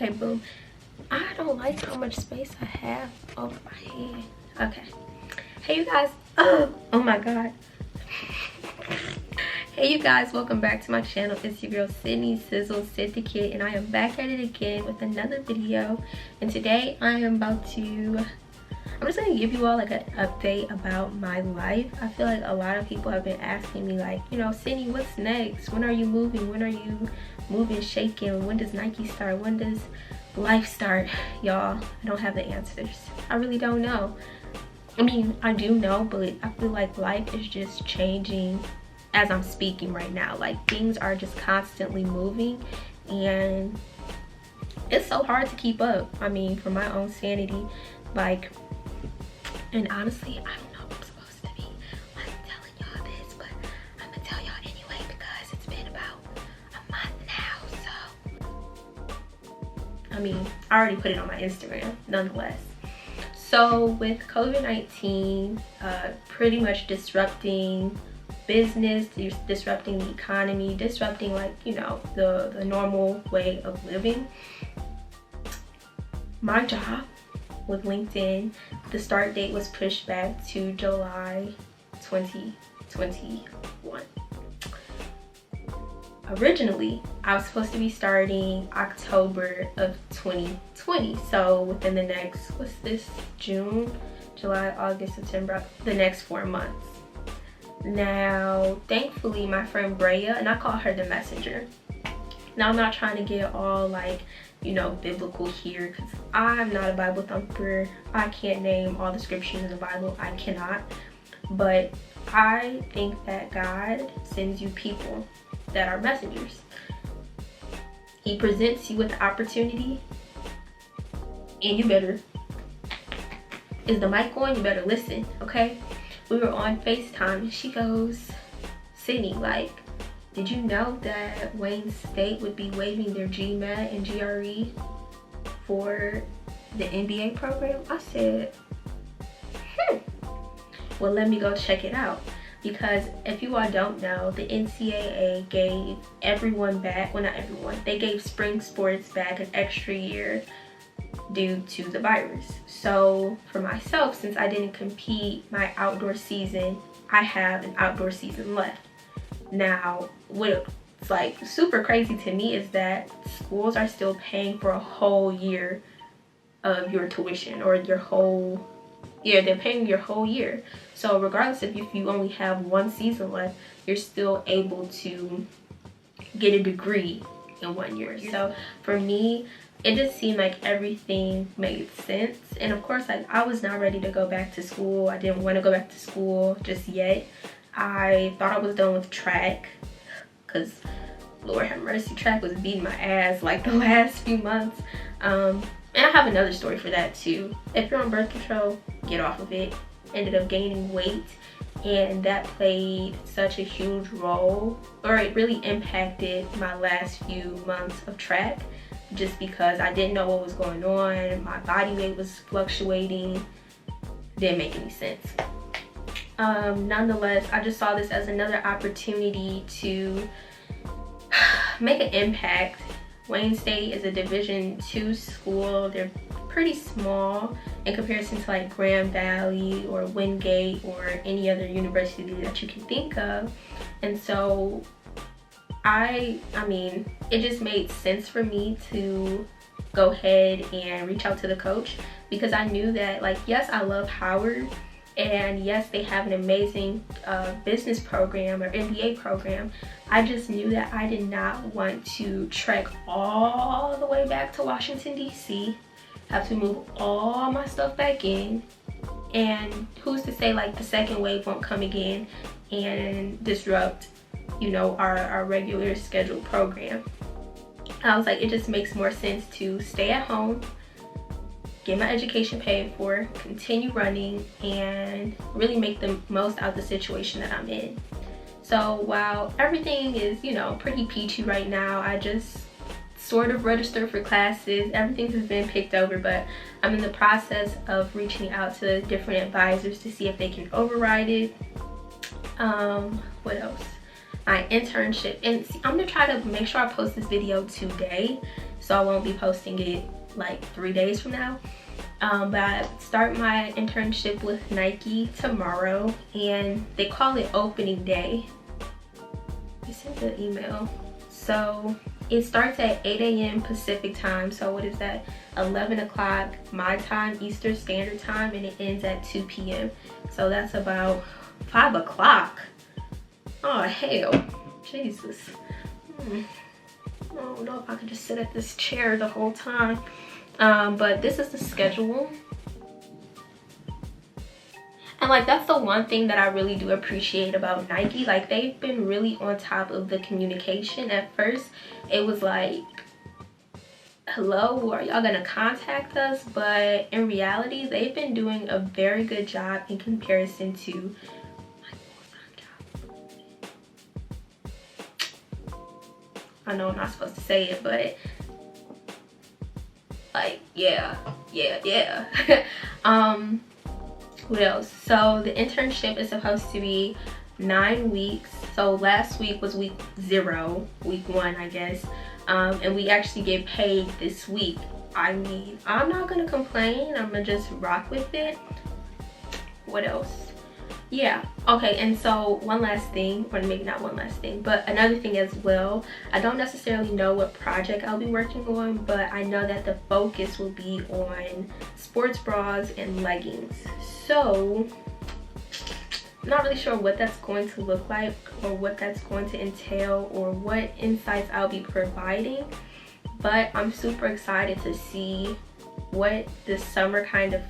Okay, boom. I don't like how much space I have over my head. Okay. Hey, you guys. Oh my God. Hey, you guys. Welcome back to my channel. It's your girl, Sydney Sizzle Sid the Kid, and I am back at it again with another video. And today I am I'm just going to give you all like an update about my life. I feel like a lot of people have been asking me like, you know, Sydney, what's next? When are you moving? When are you moving, shaking? When does Nike start? When does life start? Y'all, I don't have the answers. I really don't know. I mean, I do know, but I feel like life is just changing as I'm speaking right now. Like, things are just constantly moving, and it's so hard to keep up. I mean, for my own sanity, like, and honestly, I don't know if I'm supposed to be like telling y'all this, but I'm gonna tell y'all anyway because it's been about a month now. So I mean, I already put it on my Instagram nonetheless. So with COVID-19 pretty much disrupting business, disrupting the economy, disrupting, like, you know, the normal way of living, my job with LinkedIn, the start date was pushed back to July 2021. Originally, I was supposed to be starting October of 2020. So within the next, what's this, June, July, August, September, the next 4 months. Now, thankfully, my friend Brea, and I call her the messenger. Now, I'm not trying to get all like, you know, biblical here, because I'm not a Bible thumper. I can't name all the scriptures in the Bible. I cannot. But I think that God sends you people that are messengers. He presents you with the opportunity, and you better, is the mic on? You better listen, okay? We were on FaceTime, and she goes, Sydney, like, did you know that Wayne State would be waiving their GMAT and GRE for the NBA program? I said, well, let me go check it out. Because if you all don't know, the NCAA gave everyone back, well, not everyone, they gave spring sports back an extra year due to the virus. So for myself, since I didn't compete my outdoor season, I have an outdoor season left. Now, what's like super crazy to me is that schools are still paying for a whole year of your tuition, or your whole year. They're paying your whole year. So regardless if you only have one season left, you're still able to get a degree in 1 year. So for me, it just seemed like everything made sense. And of course, like, I was not ready to go back to school. I didn't want to go back to school just yet. I thought I was done with track, because Lord have mercy, track was beating my ass like the last few months. And I have another story for that too. If you're on birth control, get off of it. Ended up gaining weight, and that played such a huge role, or it really impacted my last few months of track, just because I didn't know what was going on. My body weight was fluctuating. Didn't make any sense. Nonetheless, I just saw this as another opportunity to make an impact. Wayne State is a Division II school. They're pretty small in comparison to like Grand Valley or Wingate or any other university that you can think of. And so I mean, it just made sense for me to go ahead and reach out to the coach, because I knew that, like, yes, I love Howard, and yes, they have an amazing business program or MBA program. I just knew that I did not want to trek all the way back to Washington, D.C., have to move all my stuff back in, and who's to say, like, the second wave won't come again and disrupt, you know, our regular scheduled program. I was like, it just makes more sense to stay at home, get my education paid for, continue running, and really make the most out of the situation that I'm in. So while everything is, you know, pretty peachy right now, I just sort of registered for classes. Everything has been picked over, but I'm in the process of reaching out to different advisors to see if they can override it. What else? my internship. And I'm gonna try to make sure I post this video today, so I won't be posting it like 3 days from now. But I start my internship with Nike tomorrow, and they call it opening day. They sent the email. So it starts at 8 a.m. Pacific time. So what is that? 11 o'clock my time, Eastern Standard Time, and it ends at 2 p.m. So that's about 5 o'clock. Oh hell, Jesus. I don't know if I could just sit at this chair the whole time. But this is the schedule. And like, that's the one thing that I really do appreciate about Nike. Like, they've been really on top of the communication. At first it was like, hello, are y'all gonna contact us? But in reality, they've been doing a very good job in comparison to I know I'm not supposed to say it, but like, yeah. What else? So the internship is supposed to be 9 weeks. So last week was week 0, week 1, I guess. And we actually get paid this week. I mean, I'm not gonna complain. I'm gonna just rock with it. What else? Yeah, okay, and so one last thing, or maybe not one last thing, but another thing as well. I don't necessarily know what project I'll be working on, but I know that the focus will be on sports bras and leggings. So I'm not really sure what that's going to look like, or what that's going to entail, or what insights I'll be providing, but I'm super excited to see what this summer kind of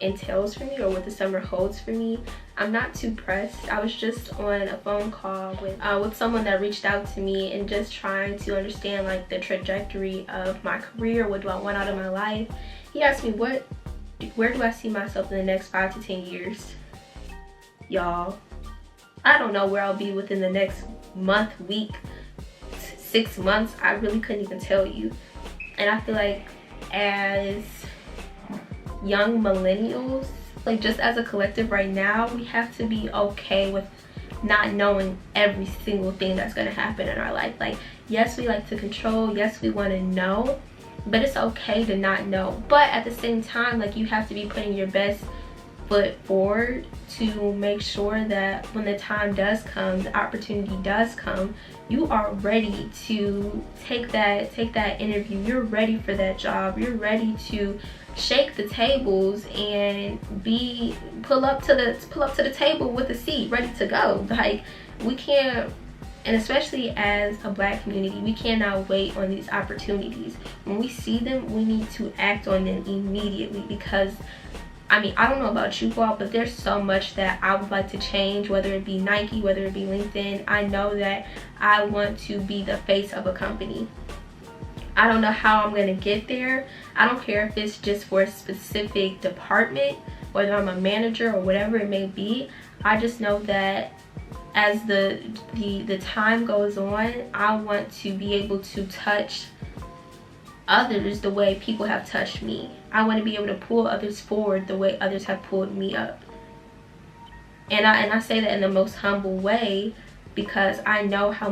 entails for me, or what the summer holds for me. I'm not too pressed. I was just on a phone call with someone that reached out to me, and just trying to understand like the trajectory of my career. What do I want out of my life? He asked me where do I see myself in the next 5 to 10 years. Y'all, I don't know where I'll be within the next month, week, 6 months. I really couldn't even tell you. And I feel like as young millennials, like just as a collective right now, we have to be okay with not knowing every single thing that's going to happen in our life. Like, yes, we like to control, yes, we want to know, but it's okay to not know. But at the same time, like, you have to be putting your best foot forward to make sure that when the time does come, the opportunity does come, you are ready to take that interview. You're ready for that job. You're ready to shake the tables and pull up to the table with a seat, ready to go. Like, we can't, and especially as a Black community, we cannot wait on these opportunities. When we see them, we need to act on them immediately, because I mean, I don't know about you all, but there's so much that I would like to change, whether it be Nike, whether it be LinkedIn. I know that I want to be the face of a company. I don't know how I'm going to get there. I don't care if it's just for a specific department, whether I'm a manager or whatever it may be. I just know that as the time goes on, I want to be able to touch others the way people have touched me. I want to be able to pull others forward the way others have pulled me up. And I say that in the most humble way, because I know how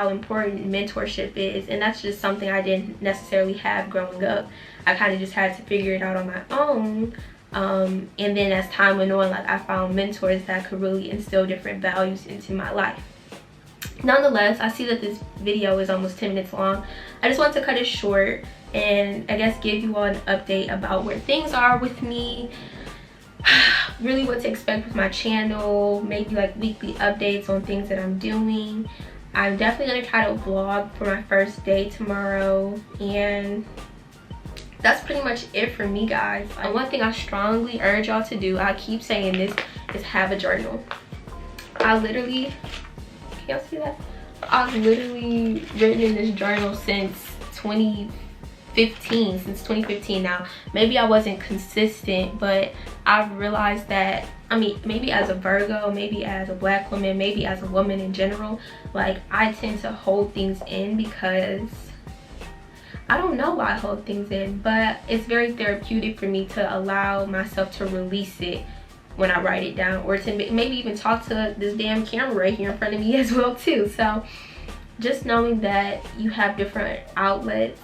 important mentorship is, and that's just something I didn't necessarily have growing up. I kind of just had to figure it out on my own. And then as time went on, like, I found mentors that could really instill different values into my life. Nonetheless, I see that this video is almost 10 minutes long. I just want to cut it short and I guess give you all an update about where things are with me, really what to expect with my channel, maybe like weekly updates on things that I'm doing. I'm definitely going to try to vlog for my first day tomorrow, and that's pretty much it for me, guys. And one thing I strongly urge y'all to do, I keep saying this, is have a journal. I literally, can y'all see that? I've literally written in this journal since 2015 now. Maybe I wasn't consistent, but I've realized that, I mean, maybe as a Virgo, maybe as a Black woman, maybe as a woman in general, like, I tend to hold things in because I don't know why I hold things in, but it's very therapeutic for me to allow myself to release it when I write it down, or to maybe even talk to this damn camera right here in front of me as well too. So just knowing that you have different outlets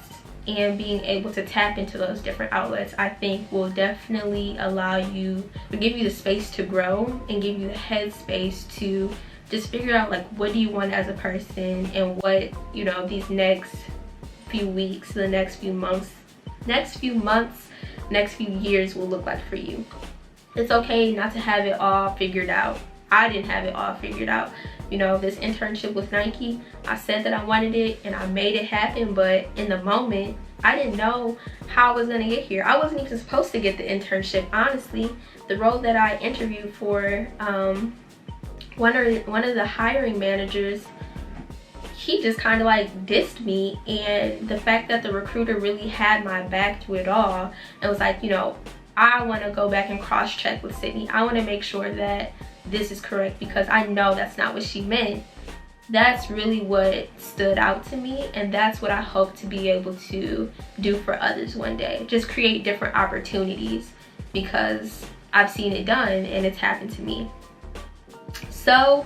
and being able to tap into those different outlets, I think will definitely allow you to give you the space to grow and give you the headspace to just figure out like what do you want as a person, and what, you know, these next few weeks, the next few months, next few years will look like for you. It's okay not to have it all figured out. I didn't have it all figured out. You know, this internship with Nike, I said that I wanted it and I made it happen, but in the moment, I didn't know how I was gonna get here. I wasn't even supposed to get the internship, honestly. The role that I interviewed for, one of the hiring managers, he just kind of like dissed me, and the fact that the recruiter really had my back through it all, it was like, you know, I want to go back and cross-check with Sydney. I want to make sure that this is correct, because I know that's not what she meant. That's really what stood out to me, and that's what I hope to be able to do for others one day. Just create different opportunities, because I've seen it done and it's happened to me. So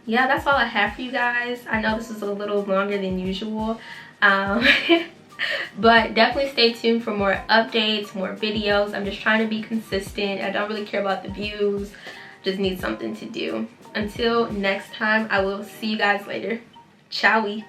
yeah, that's all I have for you guys. I know this is a little longer than usual, but definitely stay tuned for more updates, more videos. I'm just trying to be consistent. I don't really care about the views, just need something to do. Until next time, I will see you guys later. Ciao.